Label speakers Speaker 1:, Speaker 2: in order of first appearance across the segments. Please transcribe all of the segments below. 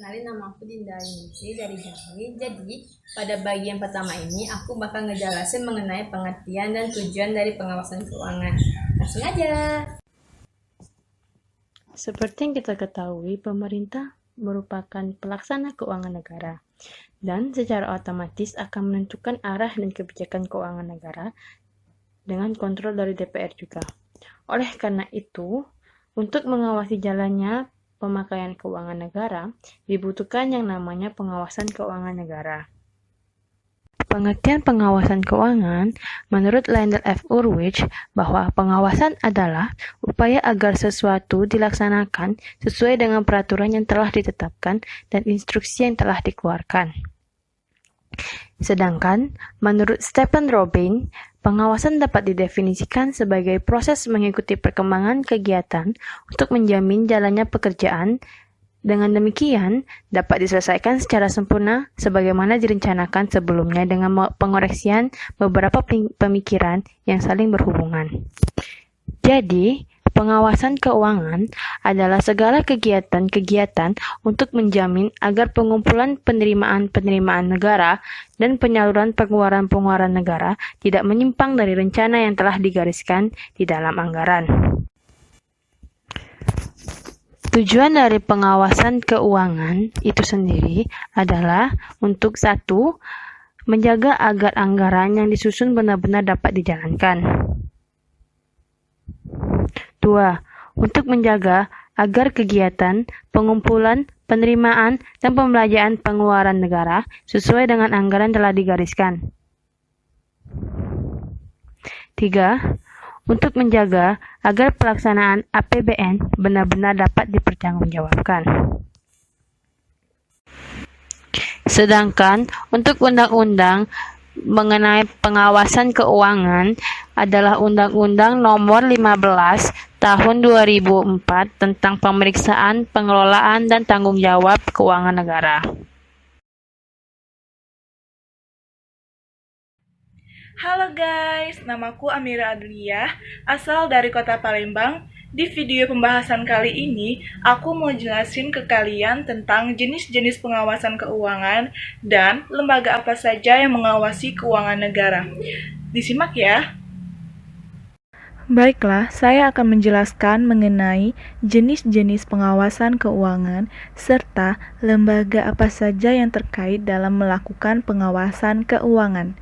Speaker 1: Kenalin, nama aku Dinda Yunisi dari Jambi. Jadi, pada bagian pertama ini aku bakal ngejelasin mengenai pengertian dan tujuan dari pengawasan keuangan. Langsung aja.
Speaker 2: Seperti yang kita ketahui, pemerintah merupakan pelaksana keuangan negara dan secara otomatis akan menentukan arah dan kebijakan keuangan negara dengan kontrol dari DPR juga. Oleh karena itu, untuk mengawasi jalannya pemakaian keuangan negara, dibutuhkan yang namanya pengawasan keuangan negara. Pengertian pengawasan keuangan menurut Lendl F. Ulrich bahwa pengawasan adalah upaya agar sesuatu dilaksanakan sesuai dengan peraturan yang telah ditetapkan dan instruksi yang telah dikeluarkan. Sedangkan, menurut Stephen Robin, pengawasan dapat didefinisikan sebagai proses mengikuti perkembangan kegiatan untuk menjamin jalannya pekerjaan. Dengan demikian, dapat diselesaikan secara sempurna sebagaimana direncanakan sebelumnya dengan pengoreksian beberapa pemikiran yang saling berhubungan. Jadi, pengawasan keuangan adalah segala kegiatan-kegiatan untuk menjamin agar pengumpulan penerimaan-penerimaan negara dan penyaluran pengeluaran-pengeluaran negara tidak menyimpang dari rencana yang telah digariskan di dalam anggaran. Tujuan dari pengawasan keuangan itu sendiri adalah untuk 1. Menjaga agar anggaran yang disusun benar-benar dapat dijalankan. 2. Untuk menjaga agar kegiatan pengumpulan, penerimaan, dan pembelanjaan pengeluaran negara sesuai dengan anggaran telah digariskan. 3. Untuk menjaga agar pelaksanaan APBN benar-benar dapat dipertanggungjawabkan. Sedangkan untuk undang-undang mengenai pengawasan keuangan adalah Undang-Undang Nomor 15 Tahun 2004 tentang pemeriksaan, pengelolaan, dan tanggung jawab keuangan negara.
Speaker 3: Halo guys, namaku Amira Adliyah, asal dari kota Palembang. Di video pembahasan kali ini, aku mau jelasin ke kalian tentang jenis-jenis pengawasan keuangan dan lembaga apa saja yang mengawasi keuangan negara. Disimak ya. Baiklah, saya akan menjelaskan mengenai jenis-jenis pengawasan keuangan serta lembaga apa saja yang terkait dalam melakukan pengawasan keuangan.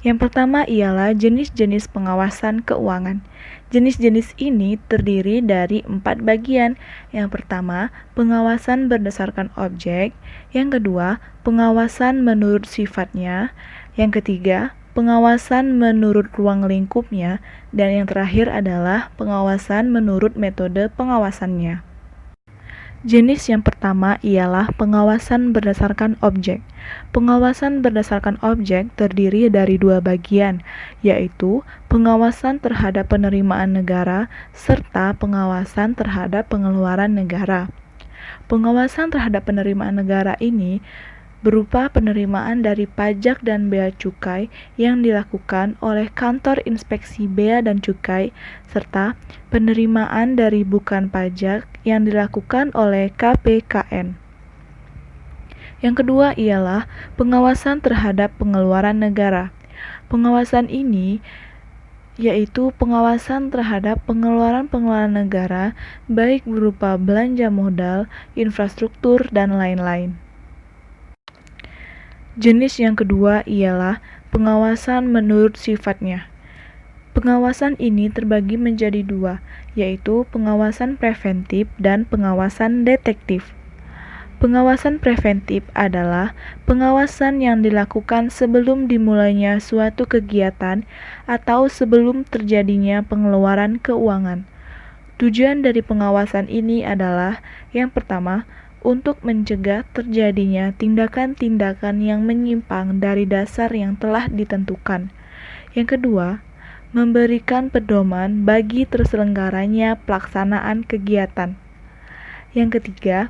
Speaker 3: Yang pertama ialah jenis-jenis pengawasan keuangan. Jenis-jenis ini terdiri dari 4 bagian. Yang pertama, pengawasan berdasarkan objek. Yang kedua, pengawasan menurut sifatnya. Yang ketiga, pengawasan menurut ruang lingkupnya. Dan yang terakhir adalah pengawasan menurut metode pengawasannya. Jenis yang pertama ialah pengawasan berdasarkan objek. Pengawasan berdasarkan objek terdiri dari 2 bagian, yaitu pengawasan terhadap penerimaan negara serta pengawasan terhadap pengeluaran negara. Pengawasan terhadap penerimaan negara ini berupa penerimaan dari pajak dan bea cukai yang dilakukan oleh kantor inspeksi bea dan cukai, serta penerimaan dari bukan pajak yang dilakukan oleh KPKN. Yang kedua ialah pengawasan terhadap pengeluaran negara. Pengawasan ini yaitu pengawasan terhadap pengeluaran-pengeluaran negara, baik berupa belanja modal, infrastruktur, dan lain-lain. Jenis yang kedua ialah pengawasan menurut sifatnya. Pengawasan ini terbagi menjadi 2, yaitu pengawasan preventif dan pengawasan detektif. Pengawasan preventif adalah pengawasan yang dilakukan sebelum dimulainya suatu kegiatan atau sebelum terjadinya pengeluaran keuangan. Tujuan dari pengawasan ini adalah yang pertama, untuk mencegah terjadinya tindakan-tindakan yang menyimpang dari dasar yang telah ditentukan. Yang kedua, memberikan pedoman bagi terselenggaranya pelaksanaan kegiatan. Yang ketiga,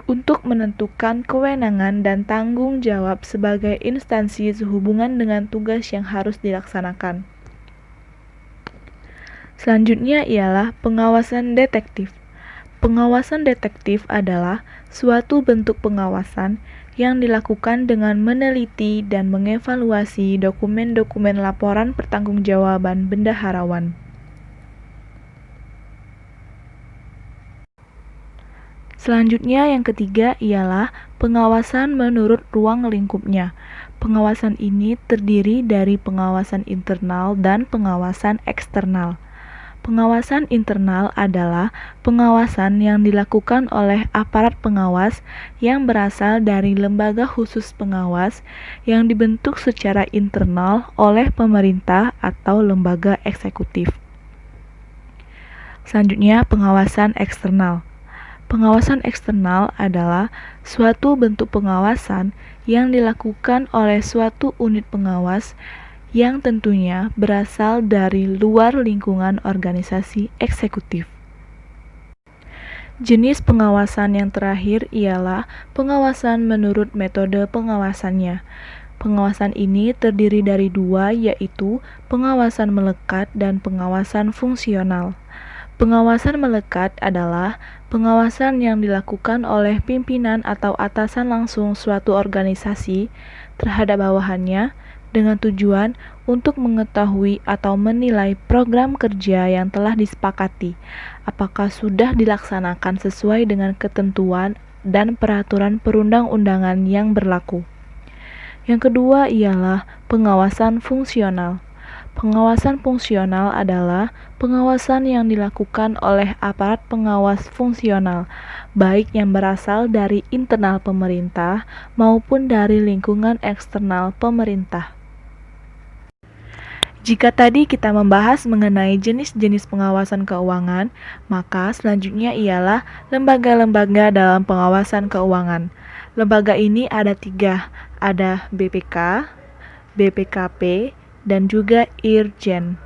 Speaker 3: untuk menentukan kewenangan dan tanggung jawab sebagai instansi sehubungan dengan tugas yang harus dilaksanakan. Selanjutnya ialah pengawasan detektif. Pengawasan detektif adalah suatu bentuk pengawasan yang dilakukan dengan meneliti dan mengevaluasi dokumen-dokumen laporan pertanggungjawaban bendaharawan. Selanjutnya yang ketiga ialah pengawasan menurut ruang lingkupnya. Pengawasan ini terdiri dari pengawasan internal dan pengawasan eksternal. Pengawasan internal adalah pengawasan yang dilakukan oleh aparat pengawas yang berasal dari lembaga khusus pengawas yang dibentuk secara internal oleh pemerintah atau lembaga eksekutif. Selanjutnya, pengawasan eksternal. Pengawasan eksternal adalah suatu bentuk pengawasan yang dilakukan oleh suatu unit pengawas yang tentunya berasal dari luar lingkungan organisasi eksekutif. Jenis pengawasan yang terakhir ialah pengawasan menurut metode pengawasannya. Pengawasan ini terdiri dari dua, yaitu pengawasan melekat dan pengawasan fungsional. Pengawasan melekat adalah pengawasan yang dilakukan oleh pimpinan atau atasan langsung suatu organisasi terhadap bawahannya dengan tujuan untuk mengetahui atau menilai program kerja yang telah disepakati, apakah sudah dilaksanakan sesuai dengan ketentuan dan peraturan perundang-undangan yang berlaku. Yang kedua ialah pengawasan fungsional. Pengawasan fungsional adalah pengawasan yang dilakukan oleh aparat pengawas fungsional, baik yang berasal dari internal pemerintah maupun dari lingkungan eksternal pemerintah. Jika tadi kita membahas mengenai jenis-jenis pengawasan keuangan, maka selanjutnya ialah lembaga-lembaga dalam pengawasan keuangan. Lembaga ini ada 3, ada BPK, BPKP, dan juga Irjen.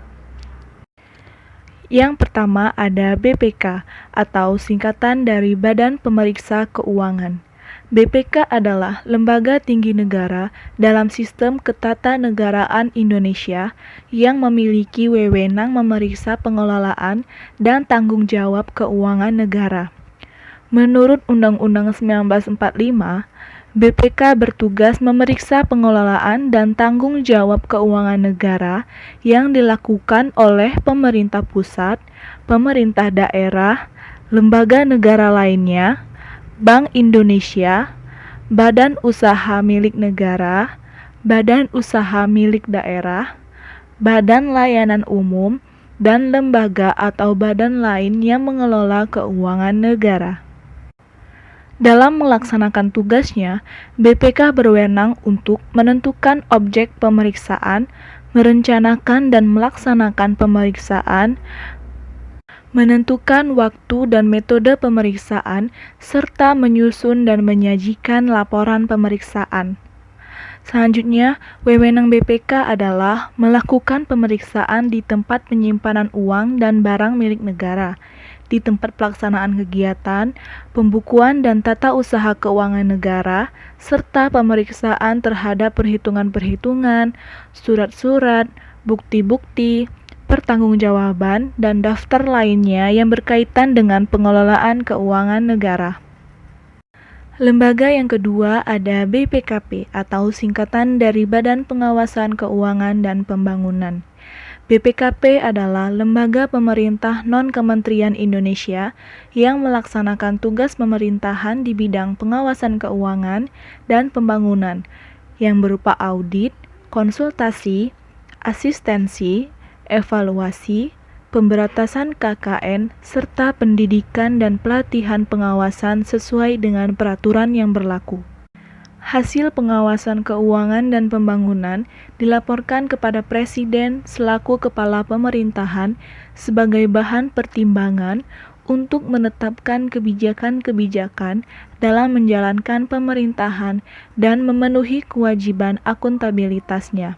Speaker 3: Yang pertama ada BPK atau singkatan dari Badan Pemeriksa Keuangan. BPK adalah lembaga tinggi negara dalam sistem ketatanegaraan Indonesia yang memiliki wewenang memeriksa pengelolaan dan tanggung jawab keuangan negara. Menurut Undang-Undang 1945, BPK bertugas memeriksa pengelolaan dan tanggung jawab keuangan negara yang dilakukan oleh pemerintah pusat, pemerintah daerah, lembaga negara lainnya, Bank Indonesia, badan usaha milik negara, badan usaha milik daerah, badan layanan umum, dan lembaga atau badan lain yang mengelola keuangan negara. Dalam melaksanakan tugasnya, BPK berwenang untuk menentukan objek pemeriksaan, merencanakan dan melaksanakan pemeriksaan, menentukan waktu dan metode pemeriksaan, serta menyusun dan menyajikan laporan pemeriksaan. Selanjutnya, wewenang BPK adalah melakukan pemeriksaan di tempat penyimpanan uang dan barang milik negara, di tempat pelaksanaan kegiatan, pembukuan dan tata usaha keuangan negara, serta pemeriksaan terhadap perhitungan-perhitungan, surat-surat, bukti-bukti, pertanggungjawaban, dan daftar lainnya yang berkaitan dengan pengelolaan keuangan negara. Lembaga yang kedua ada BPKP atau singkatan dari Badan Pengawasan Keuangan dan Pembangunan. BPKP adalah lembaga pemerintah non-kementerian Indonesia yang melaksanakan tugas pemerintahan di bidang pengawasan keuangan dan pembangunan yang berupa audit, konsultasi, asistensi, evaluasi, pemberantasan KKN, serta pendidikan dan pelatihan pengawasan sesuai dengan peraturan yang berlaku. Hasil pengawasan keuangan dan pembangunan dilaporkan kepada Presiden selaku Kepala Pemerintahan sebagai bahan pertimbangan untuk menetapkan kebijakan-kebijakan dalam menjalankan pemerintahan dan memenuhi kewajiban akuntabilitasnya.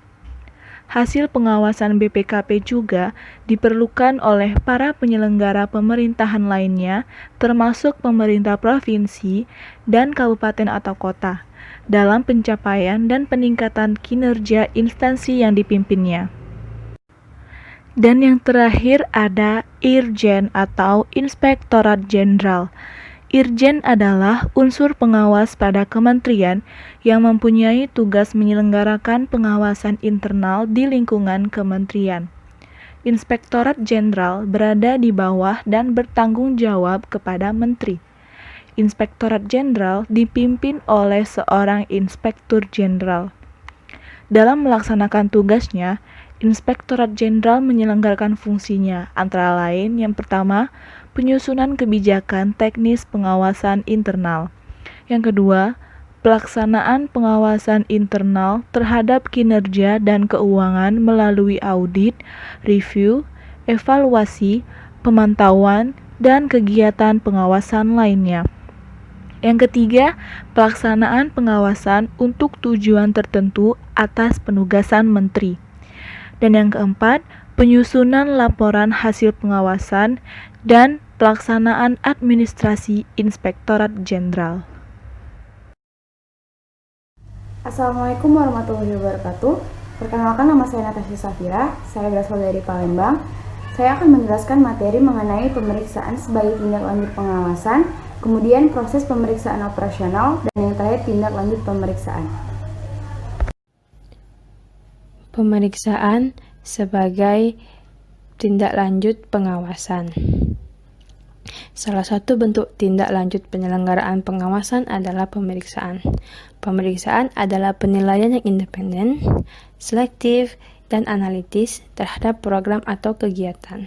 Speaker 3: Hasil pengawasan BPKP juga diperlukan oleh para penyelenggara pemerintahan lainnya, termasuk pemerintah provinsi dan kabupaten atau kota, dalam pencapaian dan peningkatan kinerja instansi yang dipimpinnya. Dan yang terakhir ada Irjen atau Inspektorat Jenderal. Irjen adalah unsur pengawas pada kementerian yang mempunyai tugas menyelenggarakan pengawasan internal di lingkungan kementerian. Inspektorat Jenderal berada di bawah dan bertanggung jawab kepada menteri. Inspektorat Jenderal dipimpin oleh seorang Inspektur Jenderal. Dalam melaksanakan tugasnya, Inspektorat Jenderal menyelenggarakan fungsinya, antara lain yang pertama, penyusunan kebijakan teknis pengawasan internal. Yang kedua, pelaksanaan pengawasan internal terhadap kinerja dan keuangan melalui audit, review, evaluasi, pemantauan, dan kegiatan pengawasan lainnya. Yang ketiga, pelaksanaan pengawasan untuk tujuan tertentu atas penugasan menteri. Dan yang keempat, penyusunan laporan hasil pengawasan dan pelaksanaan administrasi Inspektorat Jenderal.
Speaker 4: Assalamualaikum warahmatullahi wabarakatuh. Perkenalkan, nama saya Natasha Safira. Saya berasal dari Palembang. Saya akan menjelaskan materi mengenai pemeriksaan sebagai tindak lanjut pengawasan, kemudian proses pemeriksaan operasional, dan yang terakhir tindak lanjut pemeriksaan.
Speaker 2: Pemeriksaan sebagai tindak lanjut pengawasan. Salah satu bentuk tindak lanjut penyelenggaraan pengawasan adalah pemeriksaan. Pemeriksaan adalah penilaian yang independen, selektif, dan analitis terhadap program atau kegiatan.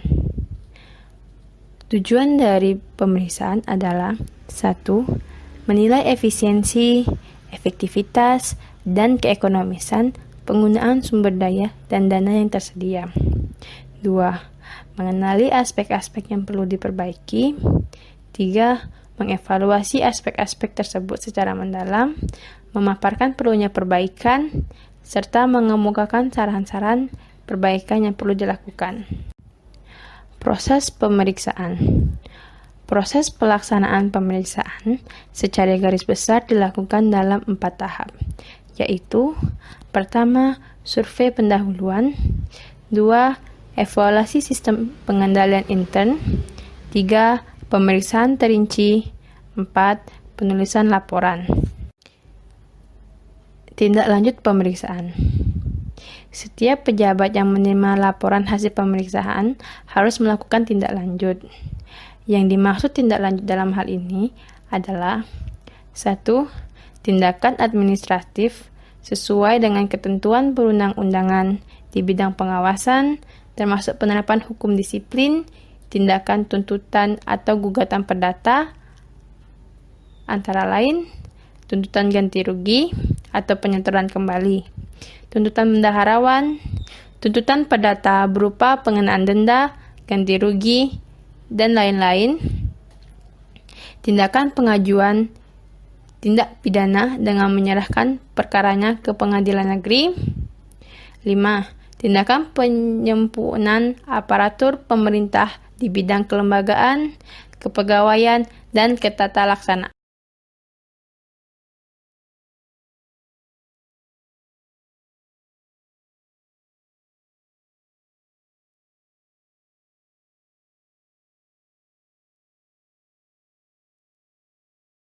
Speaker 2: Tujuan dari pemeriksaan adalah 1. Menilai efisiensi, efektivitas, dan keekonomisan penggunaan sumber daya dan dana yang tersedia. 2. Mengenali aspek-aspek yang perlu diperbaiki. 3. Mengevaluasi aspek-aspek tersebut secara mendalam, memaparkan perlunya perbaikan, serta mengemukakan saran-saran perbaikan yang perlu dilakukan. Proses pemeriksaan. Proses pelaksanaan pemeriksaan secara garis besar dilakukan dalam 4 tahap, yaitu pertama, survei pendahuluan, 2. Evaluasi sistem pengendalian intern, 3. Pemeriksaan terinci, 4. Penulisan laporan. Tindak lanjut pemeriksaan. Setiap pejabat yang menerima laporan hasil pemeriksaan harus melakukan tindak lanjut. Yang dimaksud tindak lanjut dalam hal ini adalah 1. Tindakan administratif sesuai dengan ketentuan perundang-undangan di bidang pengawasan, termasuk penerapan hukum disiplin, tindakan tuntutan atau gugatan perdata, antara lain tuntutan ganti rugi atau penyetoran kembali, tuntutan bendaharawan, tuntutan perdata berupa pengenaan denda, ganti rugi, dan lain-lain, tindakan pengajuan tindak pidana dengan menyerahkan perkaranya ke pengadilan negeri. 5. Tindakan penyempurnaan aparatur pemerintah di bidang kelembagaan, kepegawaian, dan ketata laksanaan.